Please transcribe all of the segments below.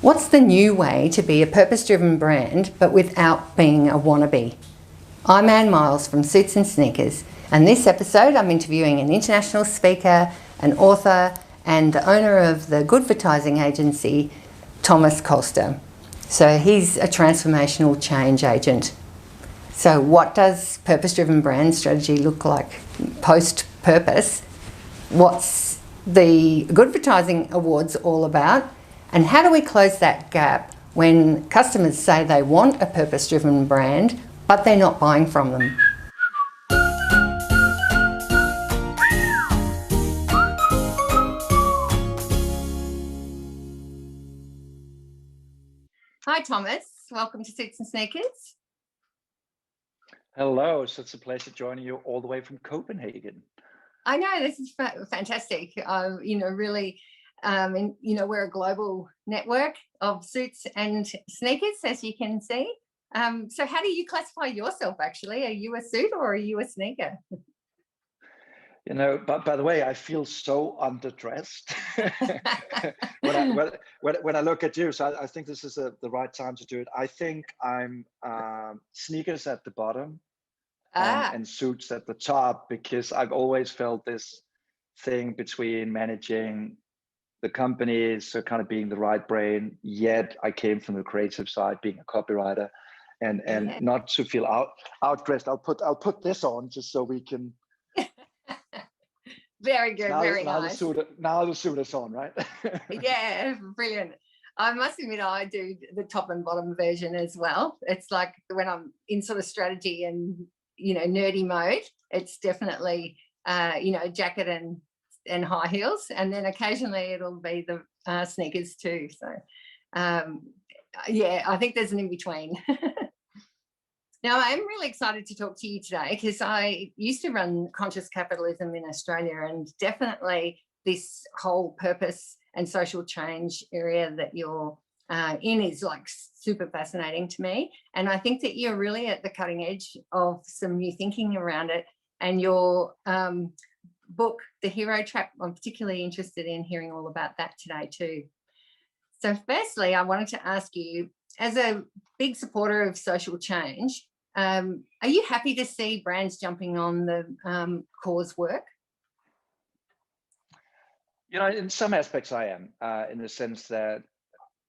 What's the new way to be a purpose-driven brand but without being a wannabe? I'm Anne Miles from Suits and Sneakers, and this episode I'm interviewing an international speaker, an author, and the owner of the Goodvertising agency, Thomas Kolster. So he's a transformational change agent. So what does purpose-driven brand strategy look like post-purpose? What's the Goodvertising Awards all about? And how do we close that gap when customers say they want a purpose-driven brand, but they're not buying from them? Hi, Thomas. Welcome to Suits and Sneakers. Hello, it's such a pleasure joining you all the way from Copenhagen. I know, this is fantastic. Really, we're a global network of suits and sneakers, as you can see. So how do you classify yourself, actually? Are you a suit or are you a sneaker? But by the way, I feel so underdressed when I look at you. So I think this is the right time to do it. I think I'm sneakers at the bottom and suits at the top, because I've always felt this thing between managing the companies, so kind of being the right brain, yet I came from the creative side, being a copywriter, and not to feel outdressed. I'll put this on just so we can. Very good, very nice. Now the suit is on, right? Yeah, brilliant. I must admit, I do the top and bottom version as well. It's like when I'm in sort of strategy and nerdy mode, it's definitely jacket and high heels, and then occasionally it'll be the sneakers too. So I think there's an in between. Now, I'm really excited to talk to you today because I used to run conscious capitalism in Australia, and definitely this whole purpose and social change area that you're in is like super fascinating to me. And I think that you're really at the cutting edge of some new thinking around it. And your book, The Hero Trap, I'm particularly interested in hearing all about that today too. So firstly, I wanted to ask you, as a big supporter of social change, are you happy to see brands jumping on the cause work? In some aspects I am, in the sense that,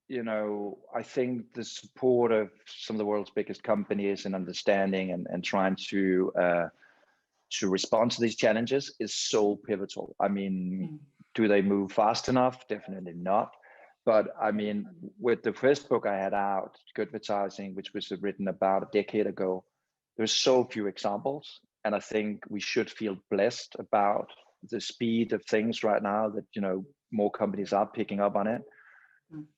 I think the support of some of the world's biggest companies and understanding and trying to respond to these challenges is so pivotal. I mean, do they move fast enough? Definitely not. But I mean, with the first book I had out, Goodvertising, which was written about a decade ago, there's so few examples. And I think we should feel blessed about the speed of things right now that, more companies are picking up on it.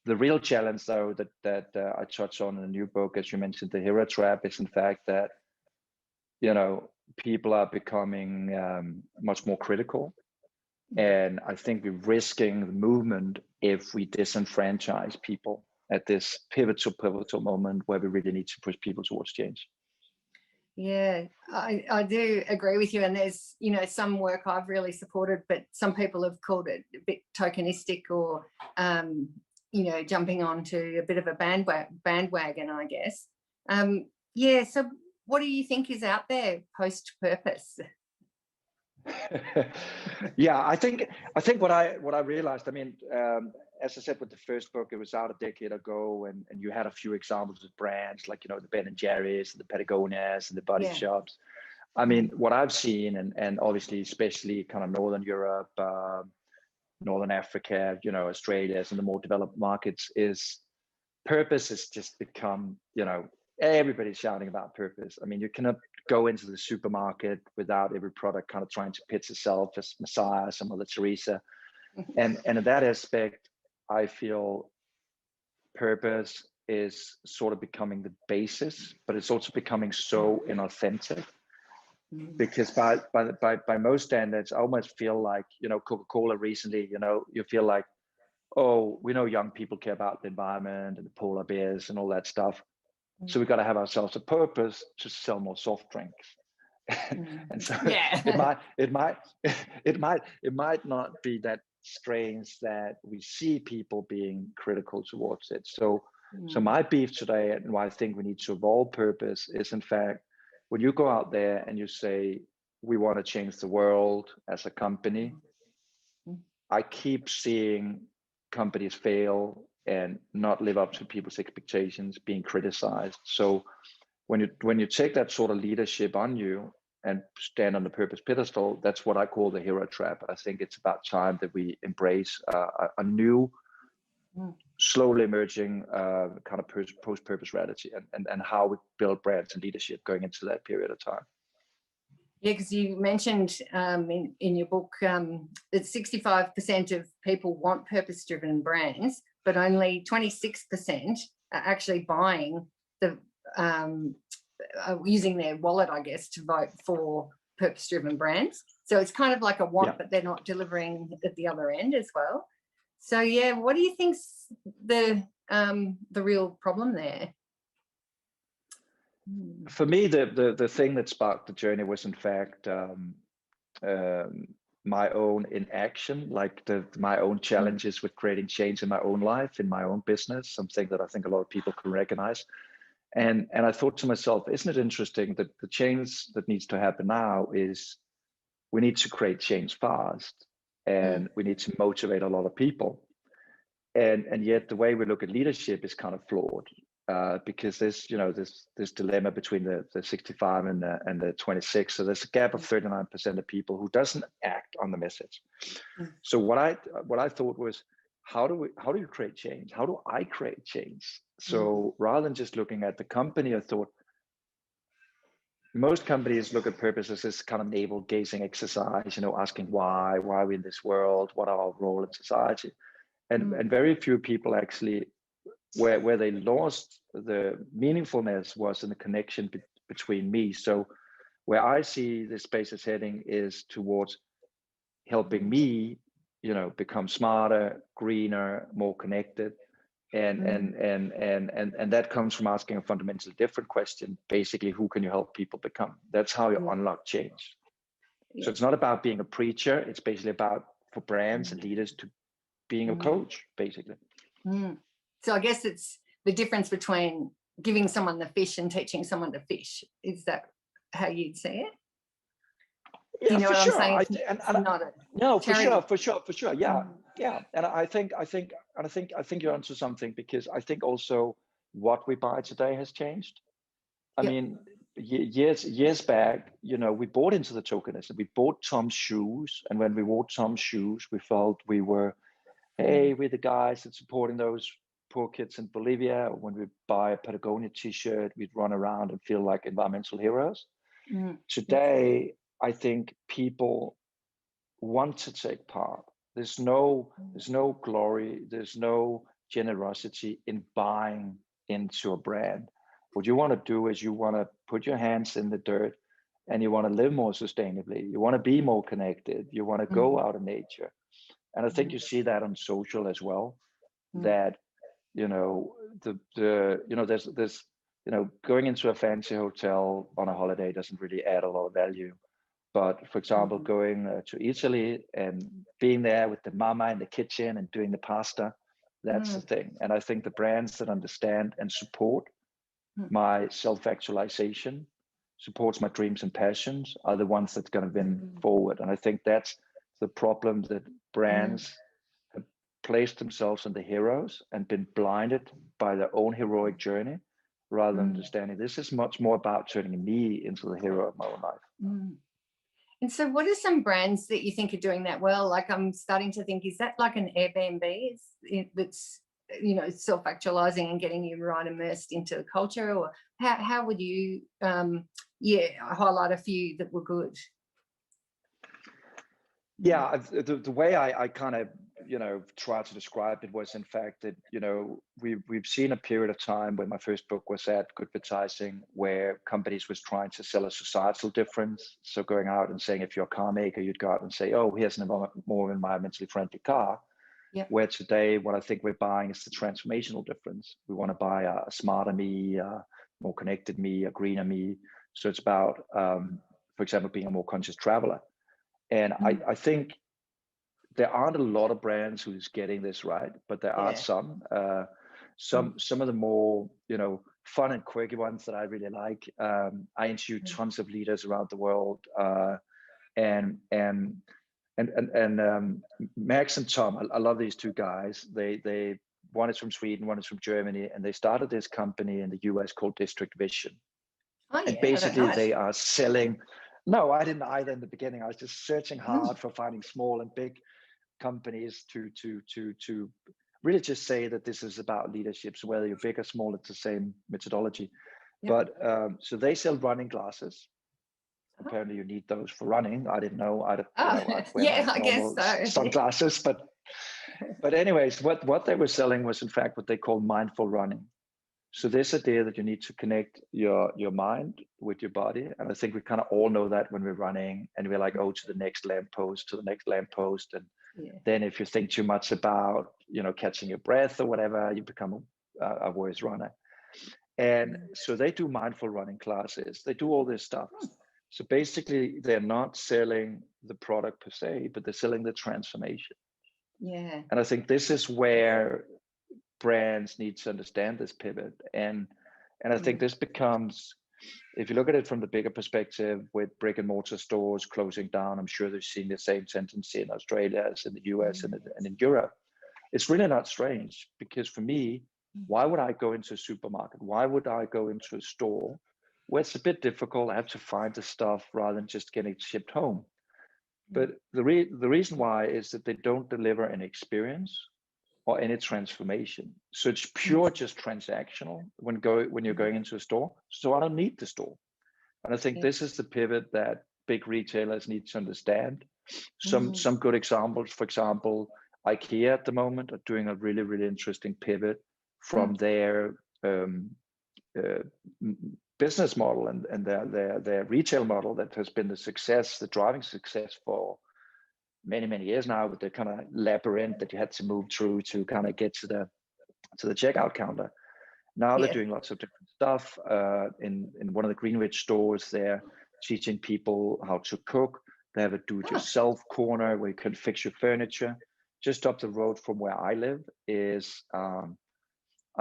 The real challenge, though, that I touch on in the new book, as you mentioned, the hero trap, is in fact that, people are becoming much more critical. And I think we're risking the movement if we disenfranchise people at this pivotal moment where we really need to push people towards change. Yeah, I do agree with you. And there's, some work I've really supported, but some people have called it a bit tokenistic or, jumping onto a bit of a bandwagon, I guess. So what do you think is out there post-purpose? Yeah, I think what I realized, as I said with the first book, it was out a decade ago, and you had a few examples of brands like, the Ben and Jerry's and the Patagonias and the Body Shops. I mean, what I've seen, and obviously, especially kind of Northern Europe, Northern Africa, Australia, and the more developed markets, is purpose has just become, everybody's shouting about purpose. I mean, you cannot go into the supermarket without every product kind of trying to pitch itself as Messiah, some Mother Teresa. And in that aspect, I feel purpose is sort of becoming the basis, but it's also becoming so inauthentic. Because by most standards, I almost feel like, Coca-Cola recently, you feel like, oh, we know young people care about the environment and the polar bears and all that stuff. So we've got to have ourselves a purpose to sell more soft drinks. And so it might not be that strange that we see people being critical towards it. So my beef today, and why I think we need to evolve purpose, is in fact, when you go out there and you say, we want to change the world as a company, I keep seeing companies fail and not live up to people's expectations, being criticized. So when you take that sort of leadership on you and stand on the purpose pedestal, that's what I call the hero trap. I think it's about time that we embrace a new, slowly emerging kind of post-purpose reality, and how we build brands and leadership going into that period of time. Yeah, because you mentioned in your book that 65% of people want purpose-driven brands, but only 26% are actually buying the using their wallet, I guess, to vote for purpose-driven brands. So it's kind of like a want, but they're not delivering at the other end as well. So yeah, what do you think's the real problem there? For me, the thing that sparked the journey was in fact my own inaction, like my own challenges with creating change in my own life, in my own business, something that I think a lot of people can recognize. And I thought to myself, isn't it interesting that the change that needs to happen now is we need to create change fast, and we need to motivate a lot of people. And yet the way we look at leadership is kind of flawed, because there's this dilemma between the 65 and the 26. So there's a gap of 39% of people who doesn't act on the message. So what I thought was, how do you create change? How do I create change? So rather than just looking at the company, I thought most companies look at purpose as this kind of navel gazing exercise, asking why are we in this world? What are our role in society? And very few people actually, where they lost the meaningfulness was in the connection between me. So where I see this space is heading is towards helping me, become smarter, greener, more connected. And that comes from asking a fundamentally different question. Basically, who can you help people become? That's how you unlock change. So it's not about being a preacher. It's basically about, for brands and leaders, to being a coach, basically. So I guess it's the difference between giving someone the fish and teaching someone to fish. Is that how you'd see it? Yeah, you know for what sure. I'm saying? No, for sure. Yeah. And I think you're onto something, because I think also what we buy today has changed. I mean, years back, we bought into the tokenism. We bought Tom's shoes, and when we wore Tom's shoes, we felt we were, hey, we're the guys that's supporting those poor kids in Bolivia. When we buy a Patagonia t-shirt, we'd run around and feel like environmental heroes. Today, I think people want to take part. There's no glory, there's no generosity in buying into a brand. What you want to do is you want to put your hands in the dirt, and you want to live more sustainably. You want to be more connected. You want to go out in nature. And I think you see that on social as well, that, there's going into a fancy hotel on a holiday doesn't really add a lot of value. But for example, going to Italy and being there with the mama in the kitchen and doing the pasta, that's the thing. And I think the brands that understand and support my self-actualization, supports my dreams and passions, are the ones that's going to win forward. And I think that's the problem, that brands have placed themselves in the heroes and been blinded by their own heroic journey, rather than understanding this is much more about turning me into the hero of my own life. And so what are some brands that you think are doing that well? Like, I'm starting to think, is that like an Airbnb that's, self-actualizing and getting you right immersed into the culture? Or how would you, highlight a few that were good? Yeah, the way I kind of, try to describe it was, in fact, that, we've seen a period of time when my first book was at Goodvertising, where companies was trying to sell a societal difference. So going out and saying, if you're a car maker, you'd go out and say, oh, here's more environmentally friendly car. Where today, what I think we're buying is the transformational difference. We want to buy a smarter me, a more connected me, a greener me. So it's about, for example, being a more conscious traveler. And I think there aren't a lot of brands who's getting this right, but there are some. Some of the more, you know, fun and quirky ones that I really like. I interview tons of leaders around the world, and Max and Tom. I love these two guys. They one is from Sweden, one is from Germany, and they started this company in the US called District Vision. Oh, yeah, and basically they are selling. No, I didn't either in the beginning. I was just searching hard for finding small and big companies to really just say that this is about leadership. So whether you're big or small, it's the same methodology. But so they sell running glasses. Apparently you need those for running. I didn't know. I'd wear my normal sunglasses. But anyways, what they were selling was in fact what they call mindful running. So this idea that you need to connect your mind with your body. And I think we kind of all know that when we're running and we're like, oh, to the next lamppost, to the next lamppost. And then if you think too much about, you know, catching your breath or whatever, you become a worse runner. And so they do mindful running classes. They do all this stuff. So basically they're not selling the product per se, but they're selling the transformation. Yeah. And I think this is where brands need to understand this pivot. And I think this becomes, if you look at it from the bigger perspective with brick and mortar stores closing down, I'm sure they've seen the same tendency in Australia as in the US and in Europe. It's really not strange, because for me, why would I go into a supermarket? Why would I go into a store where it's a bit difficult? I have to find the stuff rather than just getting it shipped home. But the reason why is that they don't deliver an experience or any transformation. So it's pure just transactional when you're going into a store. So I don't need the store. And I think this is the pivot that big retailers need to understand. Some good examples, for example, IKEA at the moment are doing a really, really interesting pivot from their business model and their retail model that has been the driving success for many years now, with the kind of labyrinth that you had to move through to kind of get to the checkout counter. Now they're doing lots of different stuff. In one of the Greenwich stores, they're teaching people how to cook. They have a do-it-yourself corner where you can fix your furniture. Just up the road from where I live is a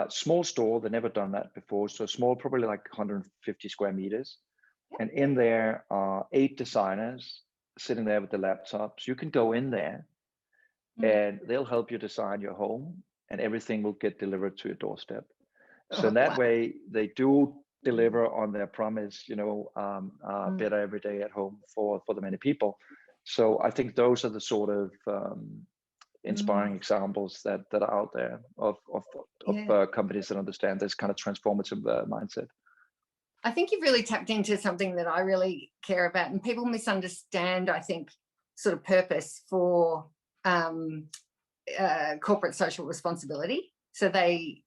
small store. They've never done that before. So small, probably like 150 square meters. And in there are 8 designers sitting there with the laptops. You can go in there and they'll help you design your home, and everything will get delivered to your doorstep. So in that way, they do deliver on their promise, you know, better every day at home for the many people. So I think those are the sort of inspiring examples that are out there of companies that understand this kind of transformative mindset. I think you've really tapped into something that I really care about, and people misunderstand, I think, sort of purpose for corporate social responsibility. So they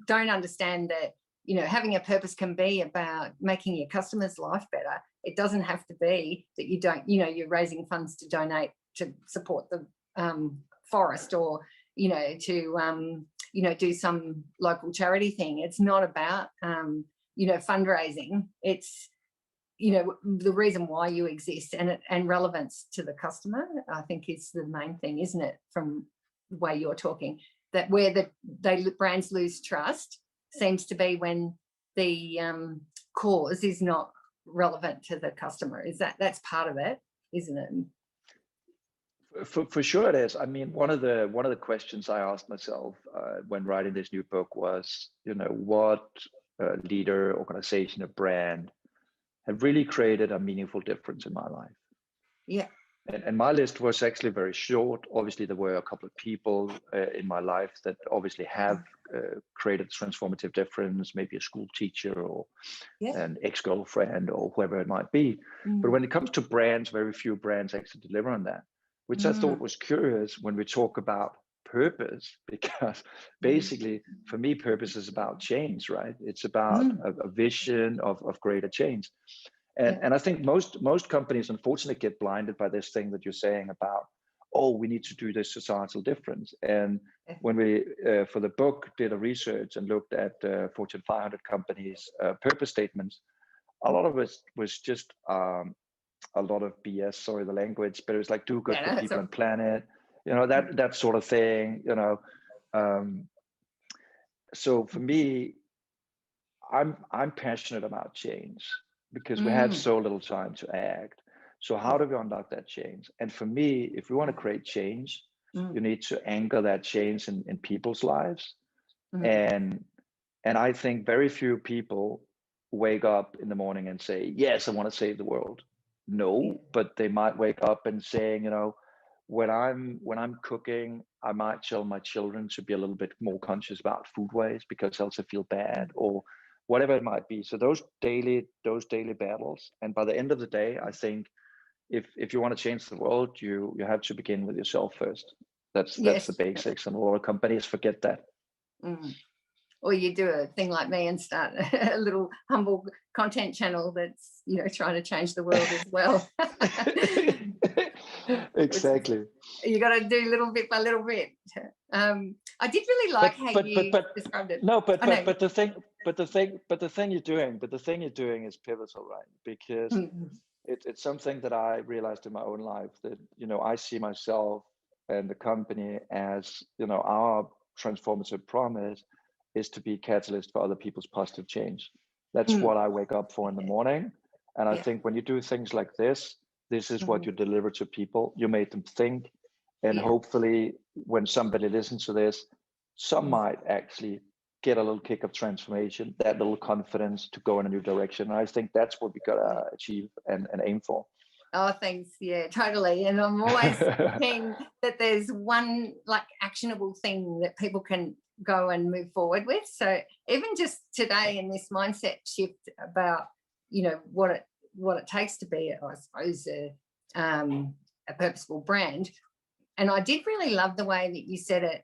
don't understand that, you know, having a purpose can be about making your customers' life better. It doesn't have to be that you don't, you know, you're raising funds to donate to support the forest, or, you know, to, you know, do some local charity thing. It's not about, you know, fundraising. It's, you know, the reason why you exist, and relevance to the customer, I think, is the main thing, isn't it? From the way you're talking, that where brands lose trust seems to be when the cause is not relevant to the customer. That's part of it, isn't it? For sure it is. I mean, one of the questions I asked myself when writing this new book was, you know, what leader, organization, or brand have really created a meaningful difference in my life? Yeah. And my list was actually very short. Obviously, there were a couple of people in my life that obviously have created a transformative difference, maybe a school teacher or an ex-girlfriend or whoever it might be. But when it comes to brands, very few brands actually deliver on that, which I thought was curious when we talk about purpose, because basically for me, purpose is about change, right? It's about a vision of greater change. And I think most companies unfortunately get blinded by this thing that you're saying about, oh, we need to do this societal difference. And when we, for the book, did a research and looked at Fortune 500 companies' purpose statements, a lot of it was just a lot of BS, sorry the language, but it was like, do good for people and planet, that sort of thing, so for me, I'm passionate about change because we have so little time to act. So how do we unlock that change? And for me, if we want to create change, you need to anchor that change in people's lives. And I think very few people wake up in the morning and say, yes, I want to save the world. No, but they might wake up and saying, when I'm cooking, I might tell my children to be a little bit more conscious about food waste because else I feel bad, or whatever it might be. So those daily battles. And by the end of the day, I think if you want to change the world, you have to begin with yourself first. That's the basics, and a lot of companies forget that. Or you do a thing like me and start a little humble content channel that's trying to change the world as well. Exactly. You got to do little bit by little bit. I did really like how you described it. No, but the thing you're doing is pivotal, right? Because it's something that I realized in my own life, that I see myself and the company as our transformative promise is to be catalyst for other people's positive change. That's what I wake up for in the morning. And I think when you do things like this is what you deliver to people. You made them think, and hopefully when somebody listens to this, some might actually get a little kick of transformation, that little confidence to go in a new direction. And I think that's what we gotta achieve and aim for. Oh, thanks. Yeah, totally. And I'm always thinking that there's one actionable thing that people can go and move forward with. So even just today in this mindset shift about, what it takes to be, I suppose, a purposeful brand. And I did really love the way that you said it.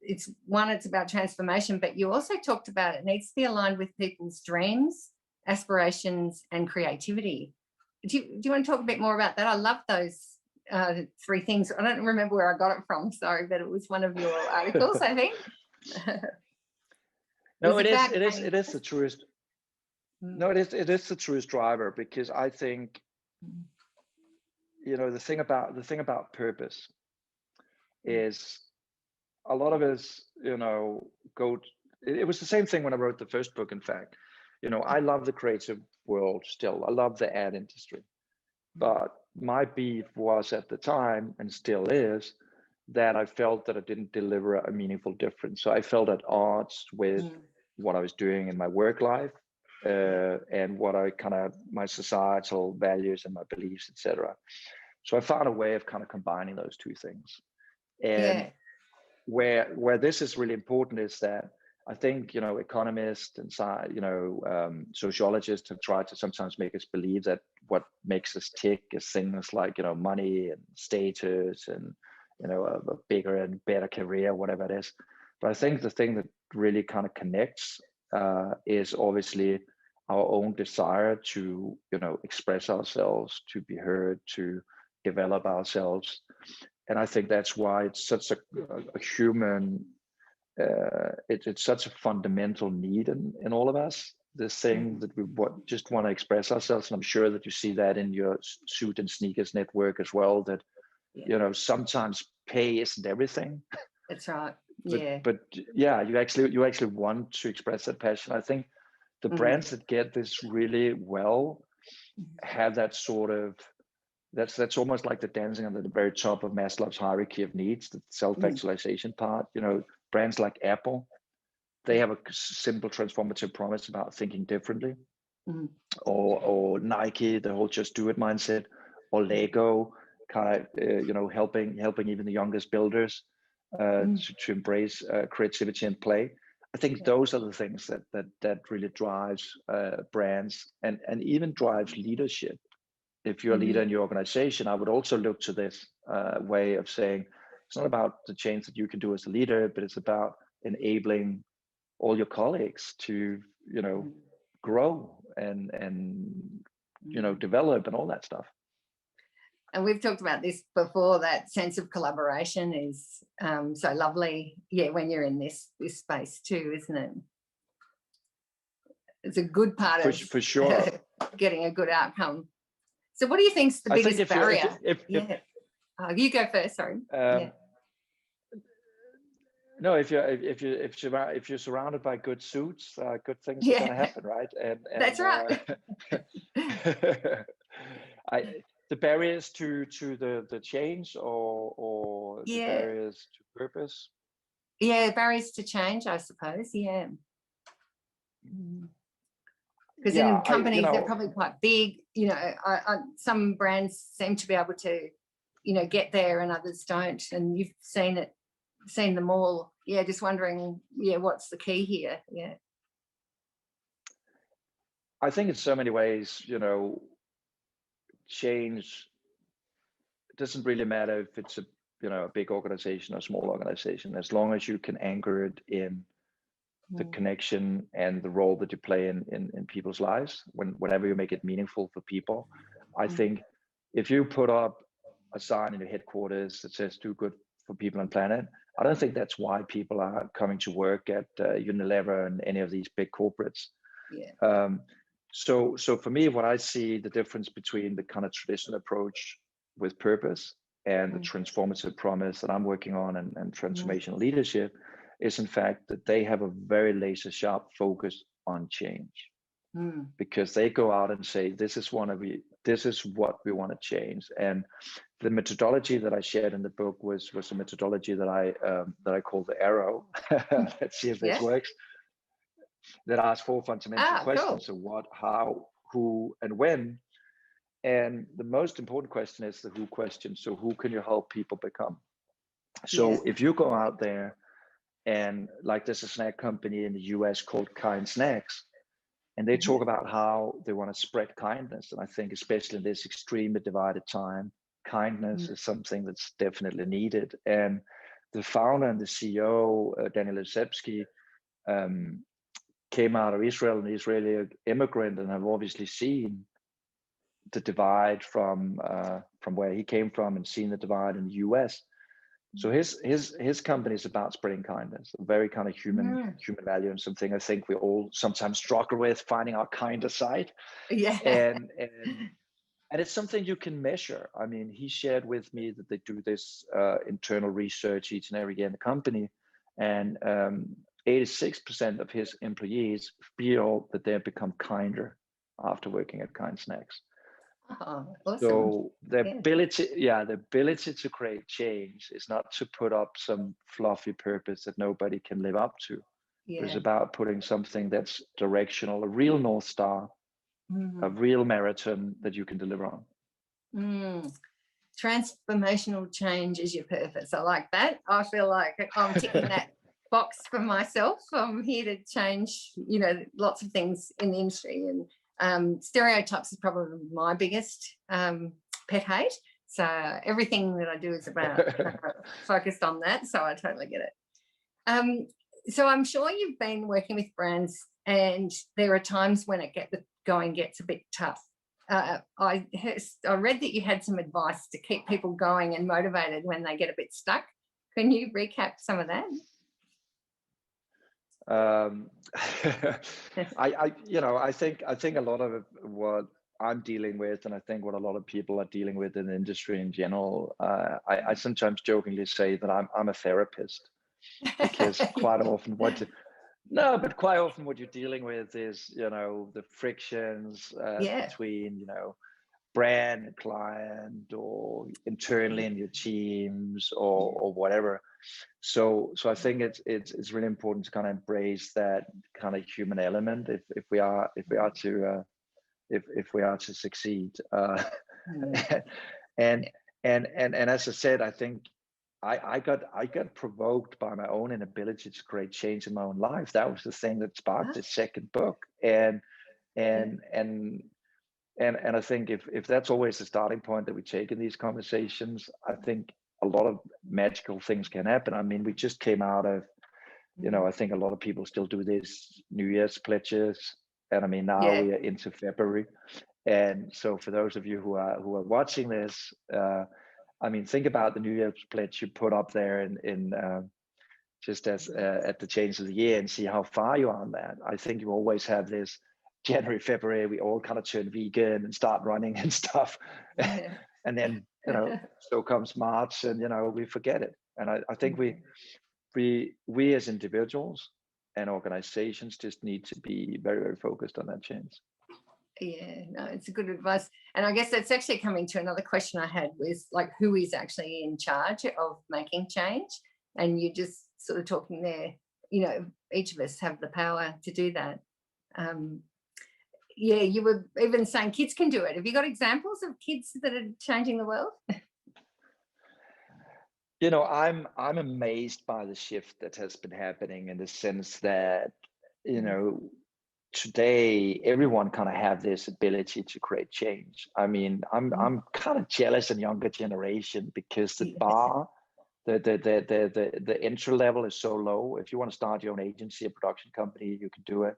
It's about transformation, but you also talked about it needs to be aligned with people's dreams, aspirations, and creativity. Do you want to talk a bit more about that? I love those 3 things. I don't remember where I got it from, sorry, but it was one of your articles, I think. No, it is the truest. No, it is the truest driver, because I think the thing about purpose is a lot of us it was the same thing when I wrote the first book. In fact, I love the creative world still. I love the ad industry, but my beef was at the time, and still is, that I felt that I didn't deliver a meaningful difference. So I felt at odds with what I was doing in my work life, and what my societal values and my beliefs, etc. So I found a way of kind of combining those two things. And where this is really important is that I think economists and sociologists have tried to sometimes make us believe that what makes us tick is things like money and status and a bigger and better career, whatever it is. But I think the thing that really kind of connects is obviously our own desire to express ourselves, to be heard, to develop ourselves. And I think that's why it's such a human. It's such a fundamental need in all of us. This thing that we just want to express ourselves, and I'm sure that you see that in your Suit and Sneakers network as well. That sometimes pay isn't everything. That's right. But you actually want to express that passion. I think the brands that get this really well have that sort of. That's almost like the dancing on the very top of Maslow's hierarchy of needs, the self-actualization part. Brands like Apple, they have a simple transformative promise about thinking differently. Or Nike, the whole just do it mindset, or Lego, helping even the youngest builders to embrace creativity and play. I think those are the things that really drives brands and even drives leadership. If you're a leader in your organization, I would also look to this way of saying, it's not about the change that you can do as a leader, but it's about enabling all your colleagues to, grow and develop and all that stuff. And we've talked about this before, that sense of collaboration is so lovely, when you're in this space too, isn't it? It's a good part of for sure getting a good outcome. So what do you think is the biggest barrier? You go first. Sorry. Yeah. No, if you're surrounded by good suits, good things are going to happen, right? And that's right. The barriers to the change, or the barriers to purpose. Yeah, barriers to change, I suppose. Yeah. Because in companies, they're probably quite big. Some brands seem to be able to, get there, and others don't. And you've seen them all. Yeah, just wondering, what's the key here? Yeah. I think in so many ways, change, it doesn't really matter if it's a big organization or small organization, as long as you can anchor it in the connection and the role that you play in people's lives, whenever you make it meaningful for people. I think if you put up a sign in your headquarters that says "Do good for people and planet," I don't think that's why people are coming to work at Unilever and any of these big corporates. Yeah. So for me, what I see the difference between the kind of traditional approach with purpose and the transformative promise that I'm working on and transformational leadership is, in fact, that they have a very laser sharp focus on change, because they go out and say, this is what we want to change. And the methodology that I shared in the book was a methodology that I call the arrow. Let's see if this works. That asks 4 fundamental questions. Cool. So what, how, who, and when. And the most important question is the who question. So who can you help people become? So if you go out there, and like there's a snack company in the US called Kind Snacks, and they talk about how they want to spread kindness. And I think especially in this extremely divided time, kindness is something that's definitely needed. And the founder and the CEO, Daniel Leszewski, came out of Israel, an Israeli immigrant, and have obviously seen the divide from where he came from, and seen the divide in the US. So his company is about spreading kindness, a very kind of human value, and something I think we all sometimes struggle with, finding our kinder side. Yeah. And it's something you can measure. I mean, he shared with me that they do this internal research each and every year in the company, and 86% of his employees feel that they have become kinder after working at Kind Snacks. Oh, awesome. So the ability to create change is not to put up some fluffy purpose that nobody can live up to. Yeah. It's about putting something that's directional, a real North Star, a real marathon that you can deliver on. Transformational change is your purpose. I like that. I feel like I'm ticking that box for myself. I'm here to change, lots of things in the industry, and stereotypes is probably my biggest pet hate. So everything that I do is about focused on that. So I totally get it. So I'm sure you've been working with brands, and there are times when the going gets a bit tough. I read that you had some advice to keep people going and motivated when they get a bit stuck. Can you recap some of that? I think a lot of what I'm dealing with, and I think what a lot of people are dealing with in the industry in general, I sometimes jokingly say that I'm a therapist, because quite often what you're dealing with is the frictions between brand and client, or internally in your teams, or whatever. So I think it's really important to kind of embrace that kind of human element if we are to succeed. And as I said, I think I got provoked by my own inability to create change in my own life. That was the thing that sparked the second book. And I think if that's always the starting point that we take in these conversations, I think a lot of magical things can happen. I mean, we just came out of, I think a lot of people still do this New Year's pledges, and I mean now we are into February, and so for those of you who are watching this, I mean, think about the New Year's pledge you put up there in just as at the change of the year, and see how far you are on that. I think you always have this January, February, we all kind of turn vegan and start running and stuff. And so comes March, and we forget it. And I think we as individuals and organizations just need to be very, very focused on that change. Yeah, no, it's a good advice. And I guess that's actually coming to another question I had, was like, who is actually in charge of making change? And you just sort of talking there, each of us have the power to do that. Yeah, you were even saying kids can do it. Have you got examples of kids that are changing the world? I'm amazed by the shift that has been happening, in the sense that, today everyone kind of have this ability to create change. I mean, I'm kind of jealous in younger generation, because the bar, the entry level is so low. If you want to start your own agency, a production company, you can do it.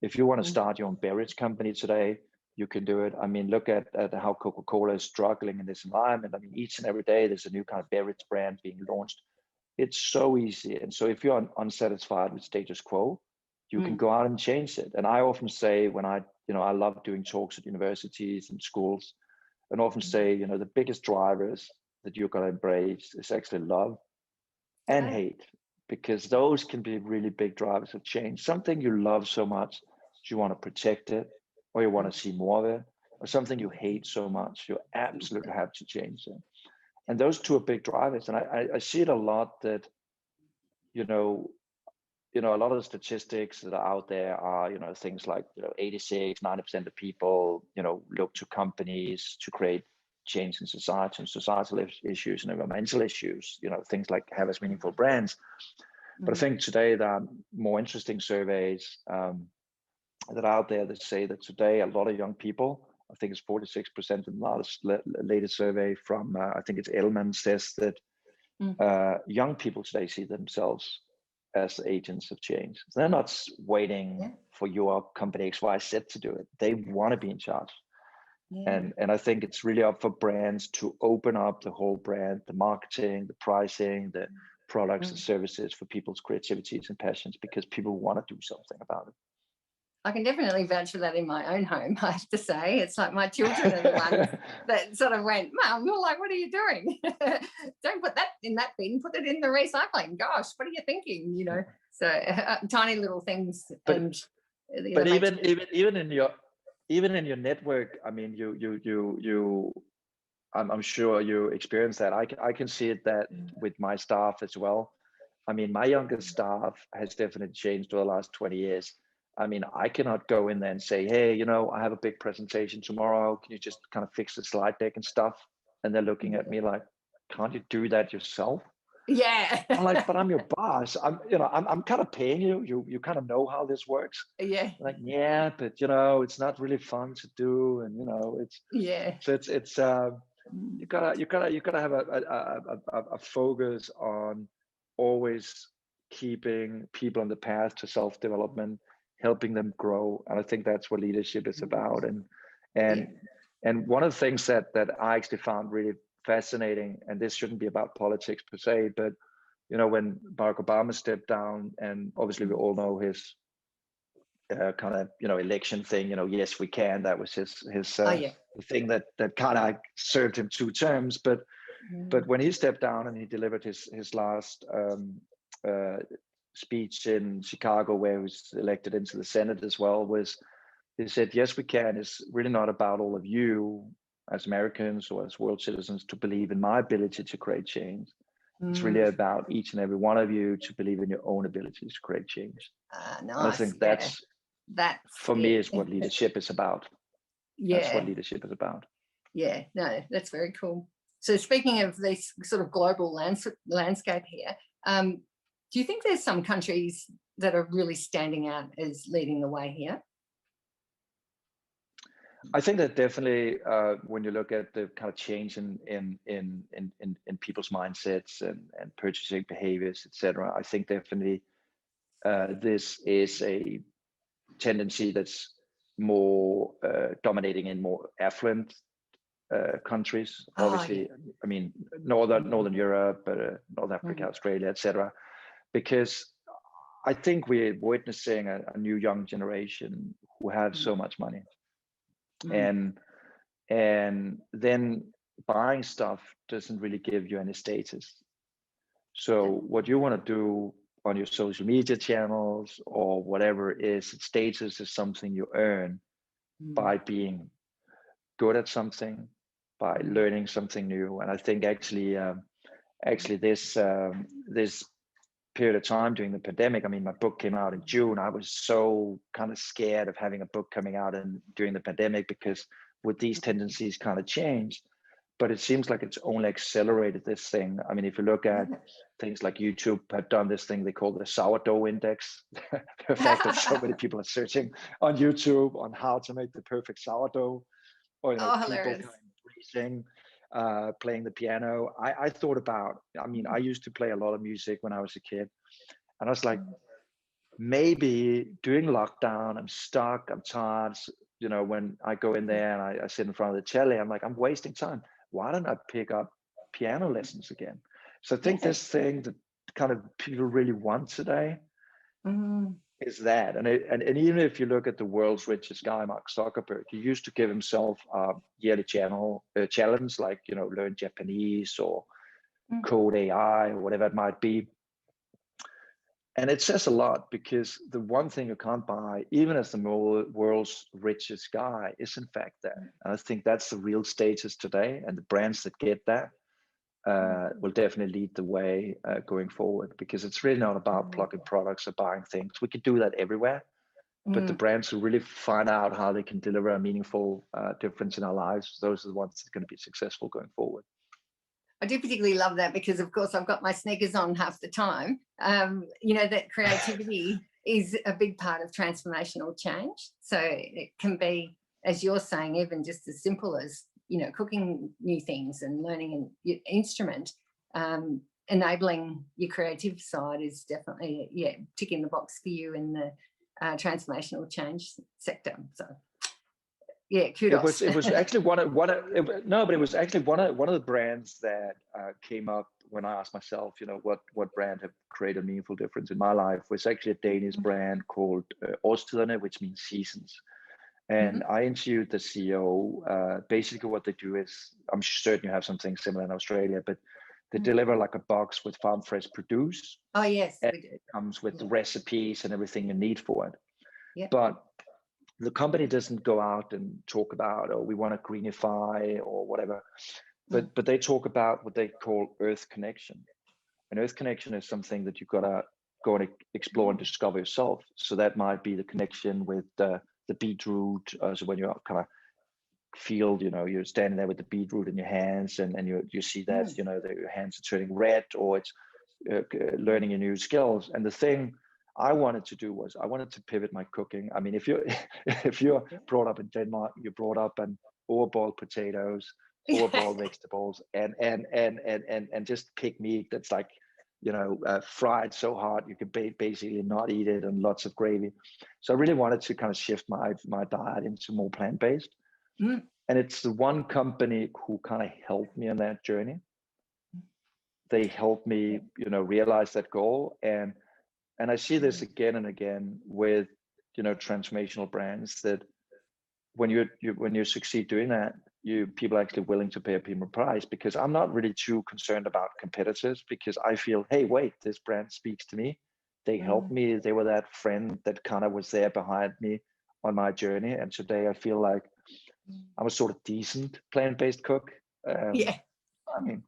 If you want to start your own beverage company today, you can do it. I mean, look at how Coca-Cola is struggling in this environment. I mean, each and every day there's a new kind of beverage brand being launched. It's so easy. And so if you're unsatisfied with status quo, you can go out and change it. And I often say, when I love doing talks at universities and schools, and often say, the biggest drivers that you're going to embrace is actually love and hate, because those can be really big drivers of change. Something you love so much, you want to protect it, or you want to see more of it, or something you hate so much, you absolutely have to change it. And those two are big drivers. And I see it a lot that, a lot of the statistics that are out there are, things like, 86-90% of people, look to companies to create change in society and societal issues and environmental issues, things like have as meaningful brands. But I think today there are more interesting surveys that are out there that say that today a lot of young people, I think it's 46% in the latest survey from, I think it's Edelman, says that young people today see themselves as agents of change. So they're not waiting for your company XYZ to do it. They want to be in charge. And I think it's really up for brands to open up the whole brand, the marketing, the pricing, the products and services for people's creativities and passions, because people want to do something about it. I can definitely vouch for that in my own home, I have to say. It's like my children are the ones that sort of went, Mum, you're like, what are you doing? Don't put that in that bin, put it in the recycling. Gosh, what are you thinking? So tiny little things. But even in your network, I mean, I'm sure you experience that. I can see it that with my staff as well. I mean, my youngest staff has definitely changed over the last 20 years. I mean, I cannot go in there and say, hey, I have a big presentation tomorrow. Can you just kind of fix the slide deck and stuff? And they're looking at me like, can't you do that yourself? Yeah. I'm like, but I'm your boss. I'm kind of paying you. You kind of know how this works. Yeah. Like, yeah, but it's not really fun to do, and it's So it's you gotta have a focus on always keeping people on the path to self-development, helping them grow. And I think that's what leadership is about. And one of the things that I actually found really fascinating, and this shouldn't be about politics per se, but when Barack Obama stepped down, and obviously we all know his kind of election thing, yes we can, that was his thing that kind of served him 2 terms, but when he stepped down and he delivered his last speech in Chicago, where he was elected into the Senate as well, he said, yes we can. It's really not about all of you as Americans or as world citizens to believe in my ability to create change. It's really about each and every one of you to believe in your own abilities to create change. Nice. I think that's for me is what leadership is about. That's what leadership is about. Yeah, no, that's very cool. So speaking of this sort of global landscape here, do you think there's some countries that are really standing out as leading the way here? I think that definitely, when you look at the kind of change in people's mindsets and purchasing behaviors, etc., I think definitely this is a tendency that's more dominating in more affluent countries. Obviously, I mean Northern Europe, North Africa, Australia, etc. Because I think we're witnessing a new young generation who have so much money. And then buying stuff doesn't really give you any status. So what you want to do on your social media channels or whatever is status is something you earn by being good at something, by learning something new. And I think actually this period of time during the pandemic, I mean, my book came out in June. I was so kind of scared of having a book coming out during the pandemic, because would these tendencies kind of change? But it seems like it's only accelerated this thing. I mean, if you look at things like YouTube have done this thing they call the sourdough index. The fact that so many people are searching on YouTube on how to make the perfect sourdough, or people hilarious. kind of embracing playing the piano. I thought about, I mean, I used to play a lot of music when I was a kid, and I was like, maybe during lockdown, I'm stuck, I'm tired. When I go in there and I sit in front of the cello, I'm like, I'm wasting time. Why don't I pick up piano lessons again? So I think this thing that kind of people really want today is that. And even if you look at the world's richest guy, Mark Zuckerberg, he used to give himself a yearly challenge, like, learn Japanese or code AI or whatever it might be. And it says a lot, because the one thing you can't buy, even as the world's richest guy, is in fact that. And I think that's the real status today. And the brands that get that will definitely lead the way going forward, because it's really not about plugging products or buying things. We could do that everywhere. But the brands who really find out how they can deliver a meaningful difference in our lives, those are the ones that are going to be successful going forward. I do particularly love that, because of course I've got my sneakers on half the time. That creativity is a big part of transformational change. So it can be, as you're saying, even just as simple as, cooking new things and learning an instrument. Enabling your creative side is definitely, ticking the box for you in the transformational change sector. So kudos. It was actually one of the brands that came up when I asked myself, what brand have created a meaningful difference in my life, was actually a Danish brand called Årstiderne, which means seasons. And I interviewed the CEO. Basically what they do is, I'm certain you have something similar in Australia, but they deliver like a box with farm fresh produce. Oh yes, and it comes with the recipes and everything you need for it. Yeah. But the company doesn't go out and talk about, we want to greenify or whatever, but they talk about what they call Earth Connection. And Earth Connection is something that you've got to go and explore and discover yourself. So that might be the connection with the beetroot. So when you're kind of field, you're standing there with the beetroot in your hands, and you see that, that your hands are turning red, or it's learning your new skills. And the thing I wanted to do was I wanted to pivot my cooking. I mean, if you're brought up in Denmark, you're brought up on overboiled potatoes, overboiled vegetables, and just pig meat that's like, fried so hard you could basically not eat it, and lots of gravy. So I really wanted to kind of shift my diet into more plant-based. And it's the one company who kind of helped me on that journey. They helped me, realize that goal. And I see this again and again with, transformational brands, that when you succeed doing that, people are actually willing to pay a premium price, because I'm not really too concerned about competitors, because I feel, hey, wait, this brand speaks to me. They helped me. They were that friend that kind of was there behind me on my journey. And today I feel like I'm a sort of decent plant-based cook. I mean,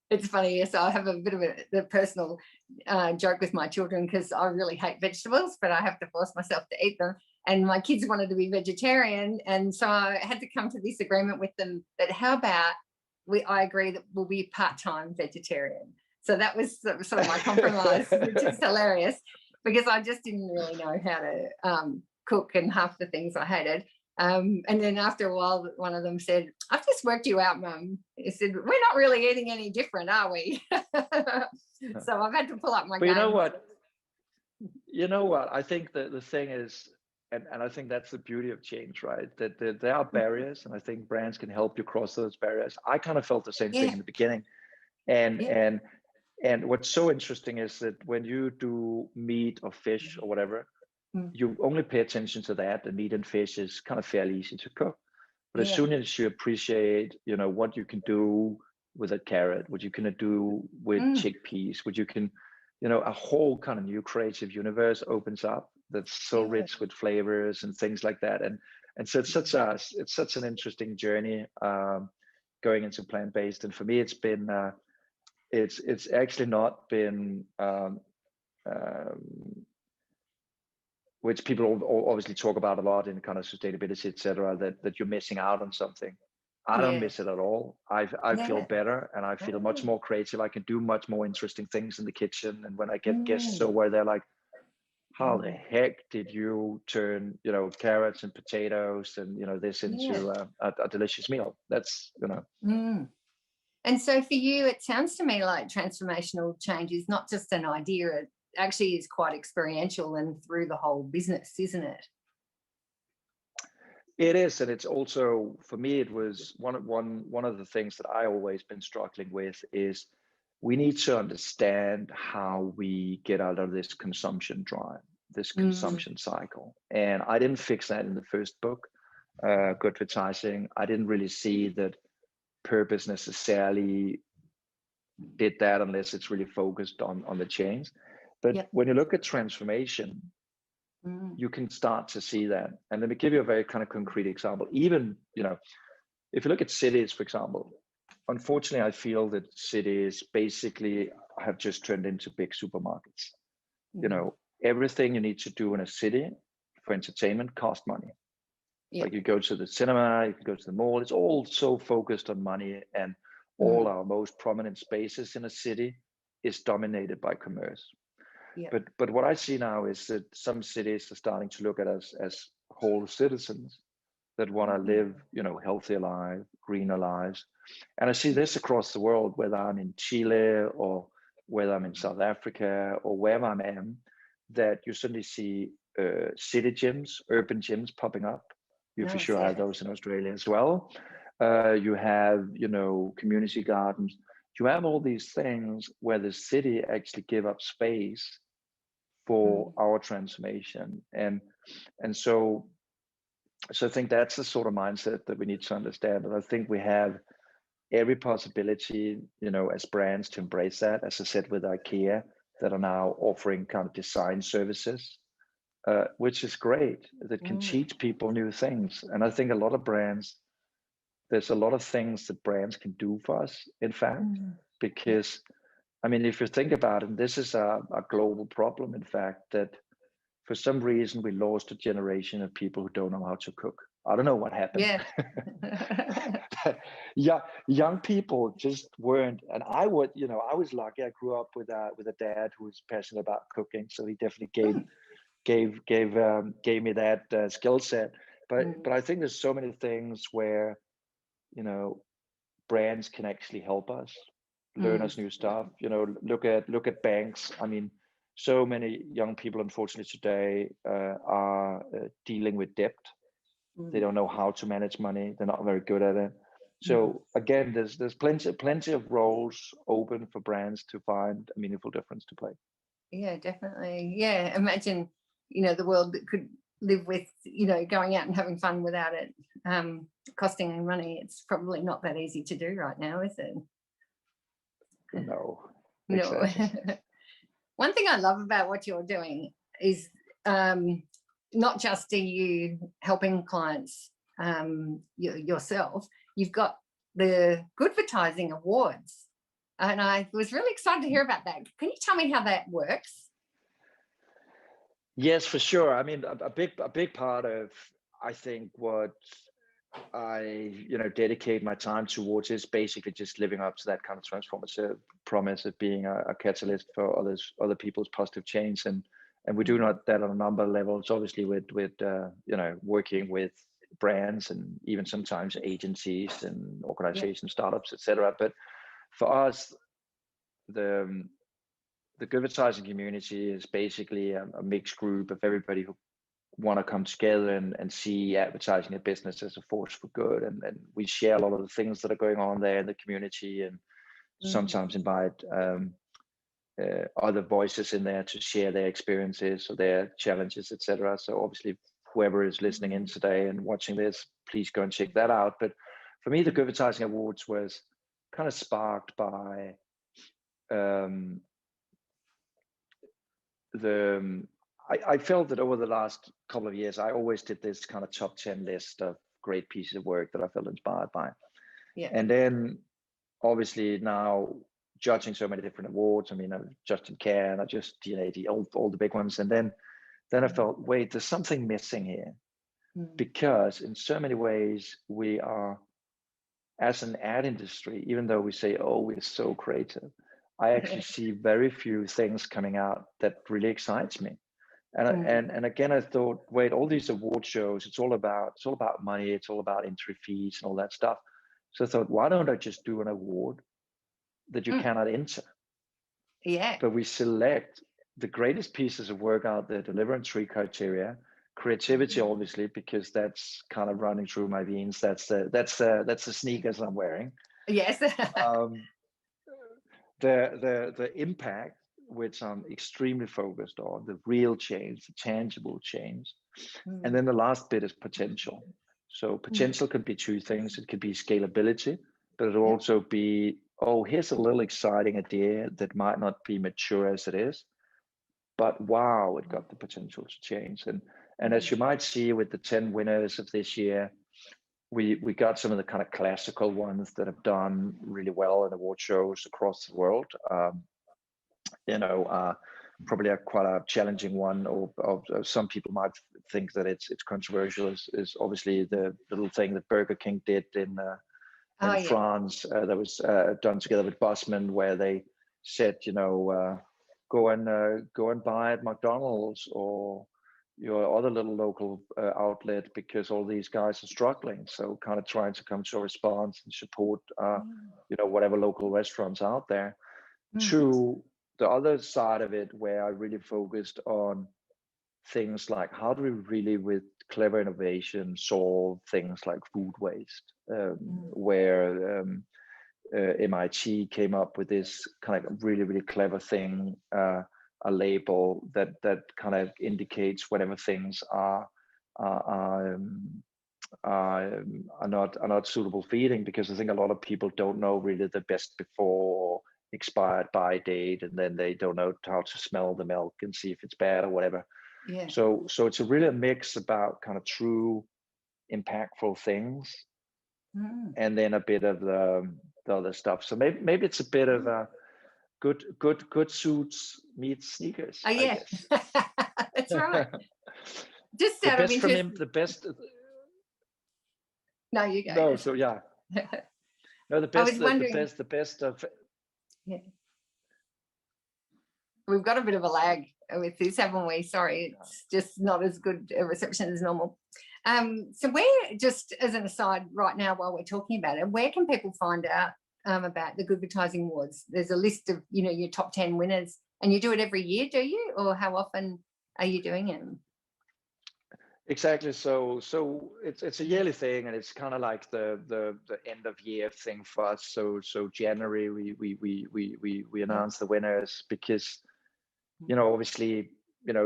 it's funny. Yes, I have a bit of a personal joke with my children, because I really hate vegetables, but I have to force myself to eat them. And my kids wanted to be vegetarian, and so I had to come to this agreement with them that how about I agree that we'll be part-time vegetarian. So that was sort of my compromise, which is hilarious, because I just didn't really know how to cook, and half the things I hated. And then after a while, one of them said, I've just worked you out, Mum. He said, we're not really eating any different, are we? So I've had to pull up my game. You know what? I think the thing is, and I think that's the beauty of change, right? That there are barriers, and I think brands can help you cross those barriers. I kind of felt the same thing in the beginning. And what's so interesting is that when you do meat or fish or whatever, you only pay attention to that. The meat and fish is kind of fairly easy to cook. But as soon as you appreciate, what you can do with a carrot, what you can do with chickpeas, what you can, a whole kind of new creative universe opens up that's so rich with flavors and things like that. And so it's such an interesting journey going into plant-based. And for me, it's been it's actually not been which people obviously talk about a lot in kind of sustainability, etc., that you're missing out on something. I don't miss it at all. I feel better, and I feel much more creative. I can do much more interesting things in the kitchen. And when I get guests where they're like, how the heck did you turn, carrots and potatoes and, this into a delicious meal? That's, And so for you, it sounds to me like transformational change is not just an idea, it actually is quite experiential and through the whole business, isn't it? It is, and it's also, for me, it was one of the things that I always been struggling with is we need to understand how we get out of this consumption drive, this consumption cycle. And I didn't fix that in the first book, Goodvertising. I didn't really see that Purpose necessarily did that unless it's really focused on the change. But when you look at transformation, you can start to see that. And let me give you a very kind of concrete example. Even, if you look at cities, for example, unfortunately, I feel that cities basically have just turned into big supermarkets. Everything you need to do in a city for entertainment costs money. Like you go to the cinema, you can go to the mall, it's all so focused on money, and all our most prominent spaces in a city is dominated by commerce. But what I see now is that some cities are starting to look at us as whole citizens that want to live, healthier lives, greener lives. And I see this across the world, whether I'm in Chile or whether I'm in South Africa or wherever I am, that you suddenly see city gyms, urban gyms popping up. You for sure have those in Australia as well. You have, community gardens. You have all these things where the city actually give up space for our transformation. And so I think that's the sort of mindset that we need to understand. And I think we have every possibility, as brands to embrace that. As I said, with IKEA, that are now offering kind of design services, which is great, that can teach people new things. And I think a lot of brands, there's a lot of things that brands can do for us, in fact, because, I mean, if you think about it, this is a global problem, in fact, that for some reason we lost a generation of people who don't know how to cook. I don't know what happened. Young people just weren't, and I was lucky. I grew up with a dad who was passionate about cooking, so he definitely gave me that skill set. But I think there's so many things where brands can actually help us learn us new stuff. Look at banks. I mean, so many young people, unfortunately, today are dealing with debt. They don't know how to manage money. They're not very good at it. So again, there's plenty of roles open for brands to find a meaningful difference to play. Yeah, definitely. Yeah, imagine the world that could live with going out and having fun without it costing any money. It's probably not that easy to do right now, is it? No. One thing I love about what you're doing is not just are you helping clients yourself, you've got the Goodvertising Awards, and I was really excited to hear about that. Can you tell me how that works? Yes, for sure. I mean, a big part of, I think, what I dedicate my time towards is basically just living up to that kind of transformative promise of being a catalyst for other people's positive change, and we do that on a number of levels. Obviously, with working with brands and even sometimes agencies and organizations, startups, etc. But for us, the Goodvertising community is basically a mixed group of everybody who want to come together and see advertising a business as a force for good. And we share a lot of the things that are going on there in the community, and sometimes invite other voices in there to share their experiences or their challenges, etc. So obviously whoever is listening in today and watching this, please go and check that out. But for me, the Goodvertising Awards was kind of sparked by I felt that over the last couple of years, I always did this kind of top 10 list of great pieces of work that I felt inspired by. Yeah. And then obviously now judging so many different awards, I mean, I just in Cannes, I just all the big ones. And then I felt, wait, there's something missing here. Because in so many ways we are, as an ad industry, even though we say, oh, we're so creative, I actually see very few things coming out that really excites me. And again, I thought, wait, all these award shows, it's all about money, it's all about entry fees and all that stuff. So I thought, why don't I just do an award that you cannot enter? Yeah. But we select the greatest pieces of work out there, deliver on 3 criteria. Creativity, obviously, because that's kind of running through my veins. That's the sneakers I'm wearing. Yes. The impact, which I'm extremely focused on, the real change, the tangible change. And then the last bit is potential. So potential could be 2 things. It could be scalability, but it'll also be, oh, here's a little exciting idea that might not be mature as it is, but wow, it got the potential to change. And as you might see with the 10 winners of this year, we got some of the kind of classical ones that have done really well in award shows across the world. Probably quite a challenging one, or some people might think that it's controversial, is obviously the little thing that Burger King did in France that was done together with Busman, where they said, go and buy at McDonald's or your other little local outlet, because all these guys are struggling. So kind of trying to come to a response and support, whatever local restaurants out there. To the other side of it, where I really focused on things like, how do we really, with clever innovation, solve things like food waste, where MIT came up with this kind of really, really clever thing, a label that kind of indicates whenever things are not suitable for eating, because I think a lot of people don't know really the best before or expired by date, and then they don't know how to smell the milk and see if it's bad or whatever. Yeah. So it's a really mix about kind of true impactful things, and then a bit of the other stuff. So maybe it's a bit of a good suits meets sneakers. Oh yeah, that's right. Just the out best of from interest. him, the best. No, you go. No, so yeah. No, the best. The best of. Yeah. We've got a bit of a lag with this, haven't we? Sorry, it's just not as good a reception as normal. So where, just as an aside right now while we're talking about it, where can people find out about the Goodvertising Awards? There's a list of, your top 10 winners, and you do it every year, do you? Or how often are you doing it? Exactly. So it's a yearly thing, and it's kind of like the end of year thing for us. So January we announce the winners, because obviously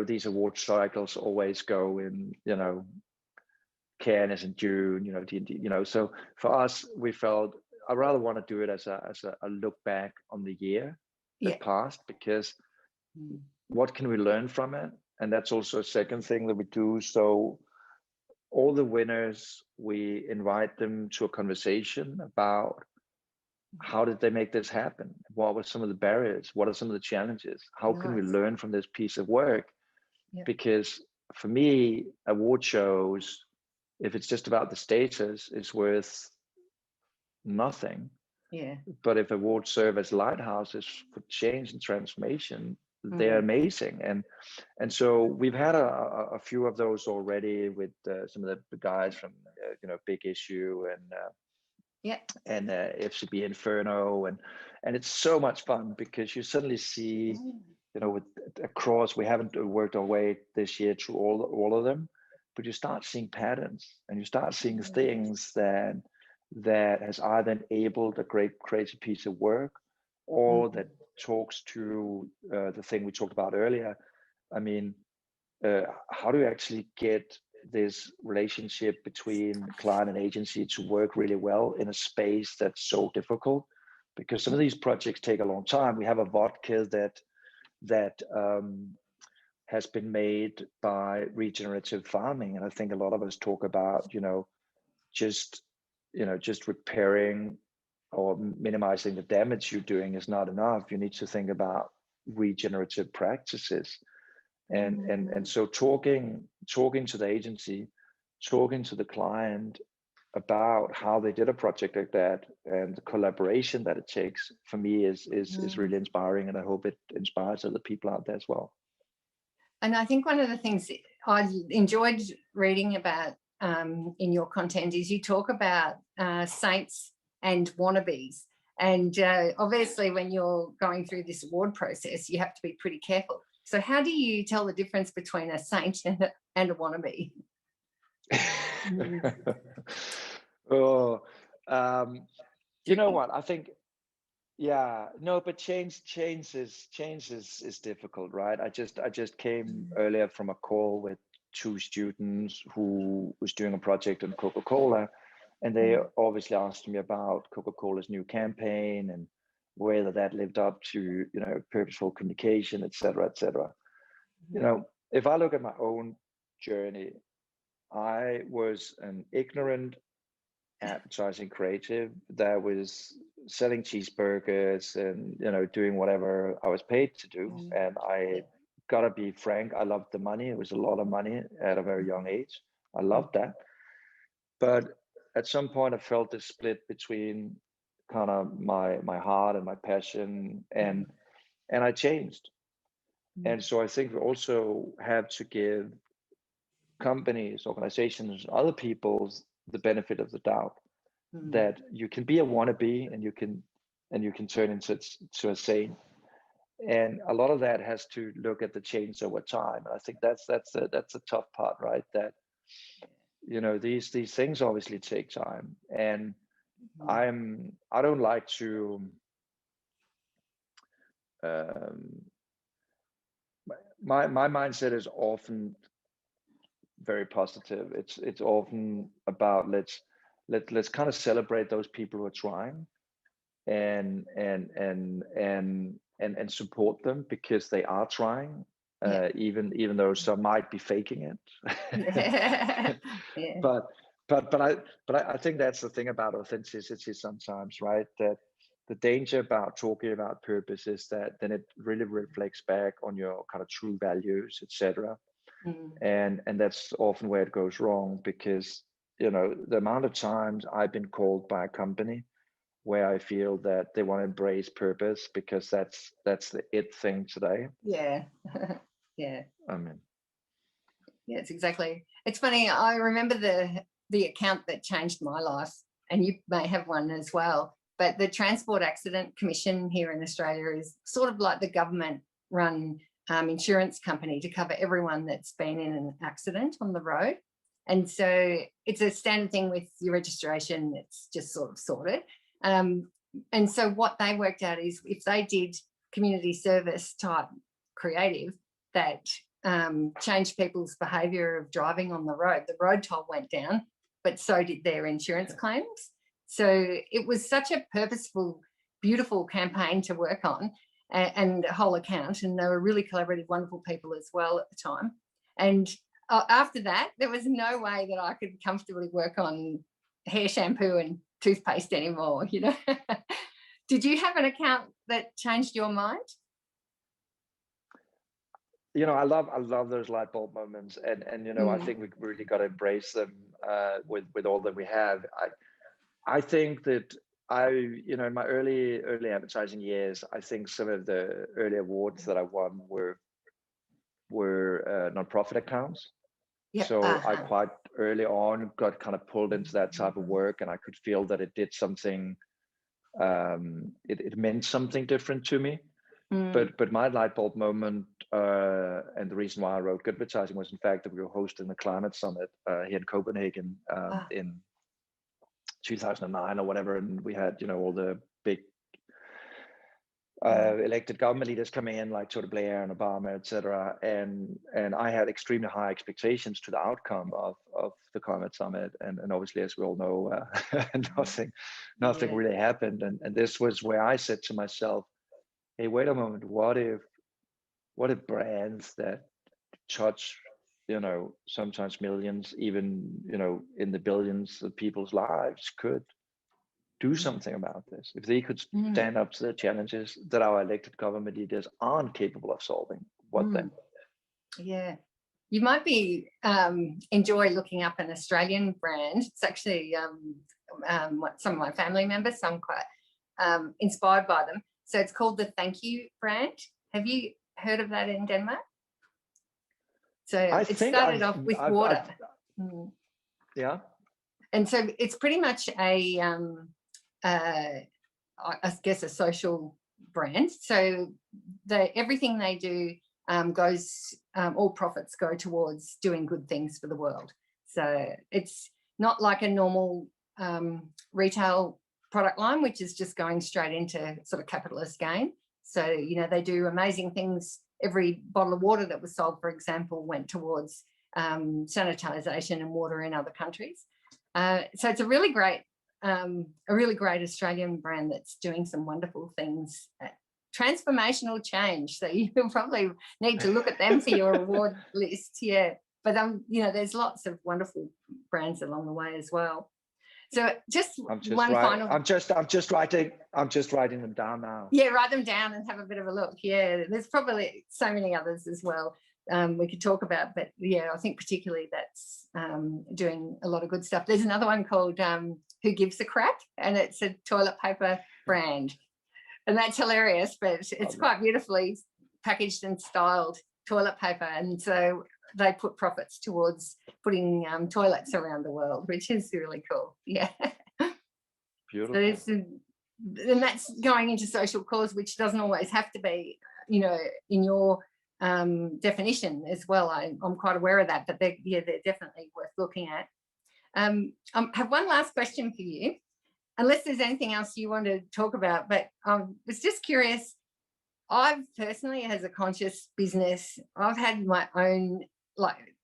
these award cycles always go in, Cannes is in June, so for us, we felt I rather want to do it as a look back on the year that passed, because what can we learn from it? And that's also a second thing that we do. So all the winners, we invite them to a conversation about how did they make this happen? What were some of the barriers? What are some of the challenges? How can we learn from this piece of work? Because for me, award shows, if it's just about the status, is worth nothing. Yeah. But if awards serve as lighthouses for change and transformation, they're amazing. And so we've had a few of those already with some of the guys from Big Issue and FCB Inferno, and it's so much fun, because you suddenly see with across, we haven't worked our way this year through all of them, but you start seeing patterns, and you start seeing things that has either enabled a great creative piece of work, or that talks to the thing we talked about earlier. I mean, how do you actually get this relationship between client and agency to work really well in a space that's so difficult, because some of these projects take a long time. We have a vodka that has been made by regenerative farming, and I think a lot of us talk about, just repairing or minimizing the damage you're doing is not enough. You need to think about regenerative practices. And so talking to the agency, talking to the client about how they did a project like that and the collaboration that it takes, for me is really inspiring, and I hope it inspires other people out there as well. And I think one of the things I enjoyed reading about in your content is you talk about saints and wannabes. And obviously when you're going through this award process, you have to be pretty careful. So how do you tell the difference between a saint and a wannabe? You know what? I think, but change is difficult, right? I just came earlier from a call with 2 students who was doing a project on Coca-Cola, and they obviously asked me about Coca-Cola's new campaign and whether that lived up to, purposeful communication, et cetera, et cetera. If I look at my own journey, I was an ignorant advertising creative that was selling cheeseburgers and, doing whatever I was paid to do. And I gotta be frank, I loved the money. It was a lot of money at a very young age. I loved that. But at some point I felt this split between kind of my heart and my passion, and I changed. And so I think we also have to give companies, organizations, other people the benefit of the doubt that you can be a wannabe and you can turn into a saint. And a lot of that has to look at the change over time. I think that's a tough part, right? That these things obviously take time, and I don't like to my mindset is often very positive. It's often about let's kind of celebrate those people who are trying and support them because they are trying, even though some might be faking it. But I think that's the thing about authenticity sometimes, right? That the danger about talking about purpose is that then it really reflects back on your kind of true values, etc. And that's often where it goes wrong, because the amount of times I've been called by a company where I feel that they want to embrace purpose because that's the it thing today. Yeah. I mean, yes, exactly. It's funny, I remember the account that changed my life, and you may have one as well, but the Transport Accident Commission here in Australia is sort of like the government run insurance company to cover everyone that's been in an accident on the road. And so it's a standard thing with your registration. It's just sort of sorted. And so what they worked out is if they did community service type creative that changed people's behaviour of driving on the road toll went down, but so did their insurance claims. So it was such a purposeful, beautiful campaign to work on, and a whole account, and they were really collaborative, wonderful people as well at the time. And after that, there was no way that I could comfortably work on hair shampoo and toothpaste anymore, Did you have an account that changed your mind? I love those light bulb moments, and I think we really got to embrace them with all that we have. I think that in my early advertising years, I think some of the early awards that I won were nonprofit accounts. Yeah. So I quite early on got kind of pulled into that type of work, and I could feel that it did something. It meant something different to me. But my light bulb moment, and the reason why I wrote Goodvertising, was in fact that we were hosting the climate summit here in Copenhagen in 2009 or whatever, and we had all the big elected government leaders coming in like Tony Blair and Obama, etc. And I had extremely high expectations to the outcome of the climate summit. And obviously, as we all know, nothing really happened. And this was where I said to myself, hey, wait a moment, what if brands that touch, sometimes millions, even, in the billions of people's lives could do something about this? If they could stand up to the challenges that our elected government leaders aren't capable of solving, what then? Yeah. You might be enjoy looking up an Australian brand. It's actually what some of my family members, so I'm quite inspired by them. So it's called the Thank You brand. Have you heard of that in Denmark? So it started off with water. Yeah. And so it's pretty much I guess a social brand. So everything they do goes, all profits go towards doing good things for the world. So it's not like a normal retail product line, which is just going straight into sort of capitalist gain. So, they do amazing things. Every bottle of water that was sold, for example, went towards sanitisation and water in other countries. So it's a really great Australian brand that's doing some wonderful things. Transformational change. So you probably need to look at them for your award list. Yeah. But there's lots of wonderful brands along the way as well. So I'm just writing them down now. Yeah, write them down and have a bit of a look. Yeah, there's probably so many others as well we could talk about, but yeah, I think particularly that's doing a lot of good stuff. There's another one called Who Gives a Crap, and it's a toilet paper brand, and that's hilarious, but it's quite beautifully packaged and styled toilet paper, and so they put profits towards putting toilets around the world, which is really cool. Yeah. Beautiful. So and that's going into social cause, which doesn't always have to be, in your definition as well. I'm quite aware of that, but they're definitely worth looking at. I have one last question for you, unless there's anything else you want to talk about, but I was just curious. I've personally, as a conscious business, I've had my own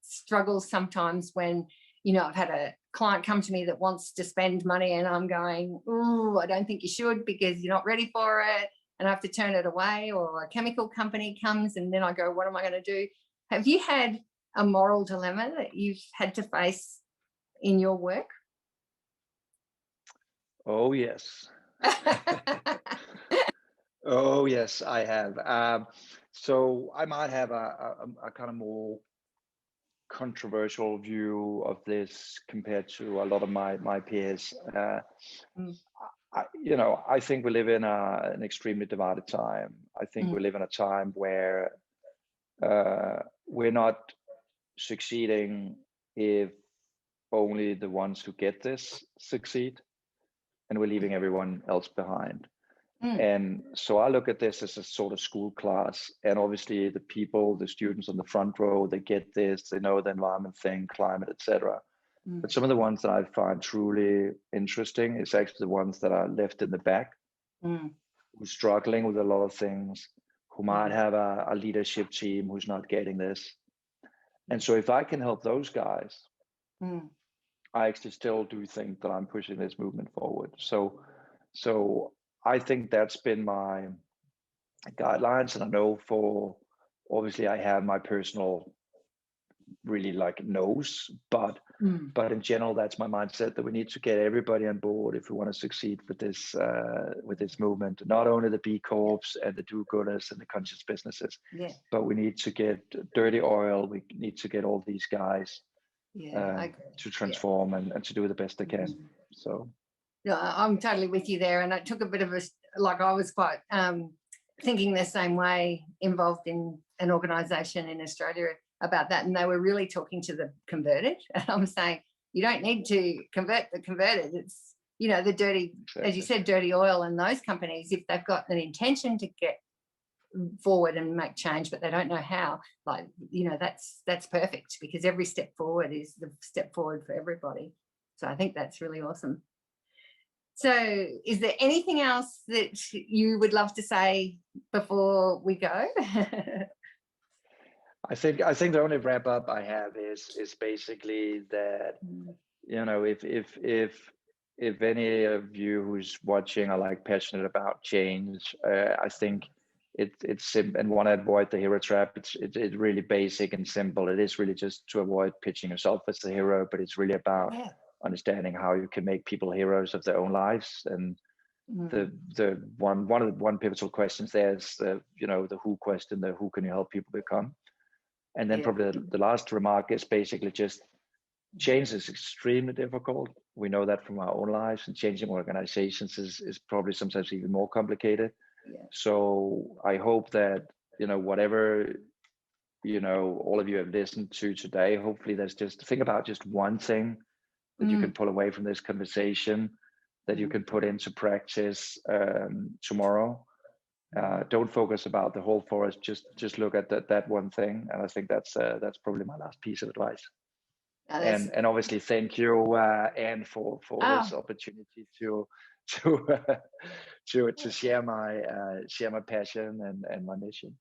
struggles sometimes when, I've had a client come to me that wants to spend money and I'm going, I don't think you should because you're not ready for it, and I have to turn it away, or a chemical company comes and then I go, what am I going to do? Have you had a moral dilemma that you've had to face in your work? Oh, yes. Oh, yes, I have. So I might have a kind of more controversial view of this compared to a lot of my peers. I think we live in an extremely divided time. I think we live in a time where we're not succeeding if only the ones who get this succeed, and we're leaving everyone else behind. And so I look at this as a sort of school class, and obviously the students on the front row, they get this, they know the environment thing, climate, etc. But some of the ones that I find truly interesting is actually the ones that are left in the back, who's struggling with a lot of things, who might have a leadership team who's not getting this. And so if I can help those guys, I actually still do think that I'm pushing this movement forward. So I think that's been my guidelines, and I know obviously I have my personal really no's, but in general that's my mindset, that we need to get everybody on board if we want to succeed with this movement. Not only the B Corps and the do-gooders and the conscious businesses, but we need to get Dirty Oil. We need to get all these guys to transform and to do the best they can. So. Yeah, I'm totally with you there. And it took a bit of I was quite thinking the same way, involved in an organisation in Australia about that. And they were really talking to the converted. And I'm saying, you don't need to convert the converted. It's, the dirty, as you said, Dirty Oil and those companies, if they've got an intention to get forward and make change, but they don't know how, that's perfect, because every step forward is the step forward for everybody. So I think that's really awesome. So is there anything else that you would love to say before we go? I think the only wrap up I have is basically that, you know, if any of you who's watching are like passionate about change, I think it's and want to avoid the hero trap. It's really basic and simple. It is really just to avoid pitching yourself as the hero, but it's really about understanding how you can make people heroes of their own lives. And the one pivotal questions there is the, you know, the who question, the who can you help people become. And then probably the last remark is basically just change is extremely difficult. We know that from our own lives, and changing organizations is probably sometimes even more complicated. So I hope that, you know, whatever, you know, all of you have listened to today, hopefully there's just think about just one thing that you can pull away from this conversation that you can put into practice tomorrow. Don't focus about the whole forest. Just look at that one thing, and I think that's probably my last piece of advice. And obviously, thank you, Anne, for this opportunity to share my passion and my mission.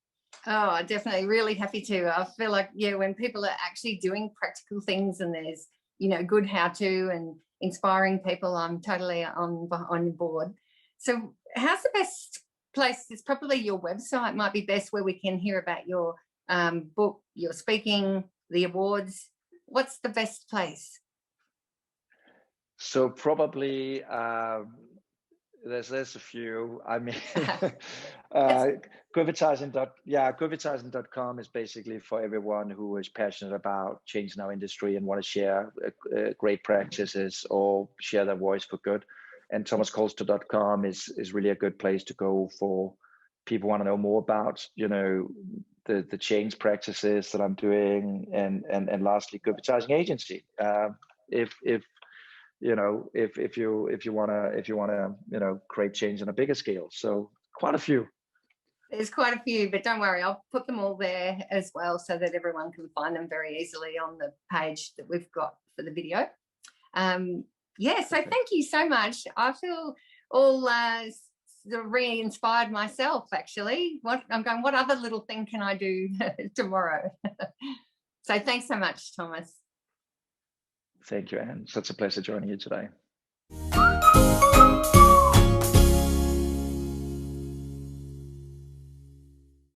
Oh, definitely, really happy to. I feel like when people are actually doing practical things and there's, you know, good how-to and inspiring people, I'm totally on board. So how's the best place? It's probably your website might be best, where we can hear about your book, your speaking, the awards. What's the best place? So probably there's a few. I mean, Goodvertising.com is basically for everyone who is passionate about changing our industry and want to share great practices or share their voice for good. And Kolster.com is really a good place to go for people who want to know more about, you know, the change practices that I'm doing, and lastly, Goodvertising agency. If you wanna you know, create change on a bigger scale. So quite a few. There's quite a few, but don't worry, I'll put them all there as well so that everyone can find them very easily on the page that we've got for the video. So thank you so much. I feel all re-inspired myself, actually. What other little thing can I do tomorrow? So thanks so much, Thomas. Thank you, Anne. Such a pleasure joining you today.